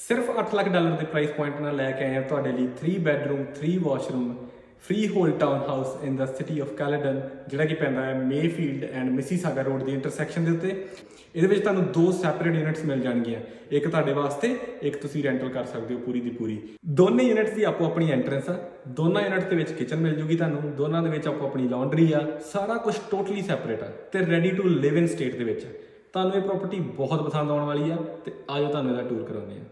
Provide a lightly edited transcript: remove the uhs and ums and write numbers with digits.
ਸਿਰਫ $8 ਲੱਖ ਦੇ price point ਨਾਲ ਲੈ ਕੇ ਆਏ ਹਾਂ ਤੁਹਾਡੇ ਲਈ 3 bedroom 3 washroom freehold town house in the city of Caledon, ਜਿਹੜਾ ਕਿ ਪੈਂਦਾ ਹੈ ਮੇਫੀਲਡ ਐਂਡ ਮਿਸੀਸਾਗਾ ਰੋਡ ਦੀ ਇੰਟਰਸੈਕਸ਼ਨ ਦੇ ਉੱਤੇ। ਇਹਦੇ ਵਿੱਚ ਤੁਹਾਨੂੰ 2 ਸੈਪਰੇਟ ਯੂਨਿਟਸ ਮਿਲ ਜਾਣਗੀਆਂ, ਇੱਕ ਤੁਹਾਡੇ ਵਾਸਤੇ, ਇੱਕ ਤੁਸੀਂ ਰੈਂਟਲ ਕਰ ਸਕਦੇ ਹੋ ਪੂਰੀ ਦੀ ਪੂਰੀ। ਦੋਨੇ ਯੂਨਿਟਸ ਦੀ ਆਪੋ ਆਪਣੀ ਐਂਟਰੈਂਸ ਆ, ਦੋਨਾਂ ਯੂਨਿਟ ਦੇ ਵਿੱਚ ਕਿਚਨ ਮਿਲ ਜੂਗੀ ਤੁਹਾਨੂੰ, ਦੋਨਾਂ ਦੇ ਵਿੱਚ ਆਪੋ ਆਪਣੀ ਲਾਂਡਰੀ ਆ, ਸਾਰਾ ਕੁਝ ਟੋਟਲੀ ਸੈਪਰੇਟ ਆ ਤੇ ready to live in state ਦੇ ਵਿੱਚ। ਤੁਹਾਨੂੰ ਇਹ ਪ੍ਰਾਪਰਟੀ ਬਹੁਤ ਪਸੰਦ ਆਉਣ ਵਾਲੀ ਆ ਤੇ ਆਜੋ ਤੁਹਾਨੂੰ ਇਹਦਾ ਟੂਰ ਕਰਾਉਂਦੇ ਆ।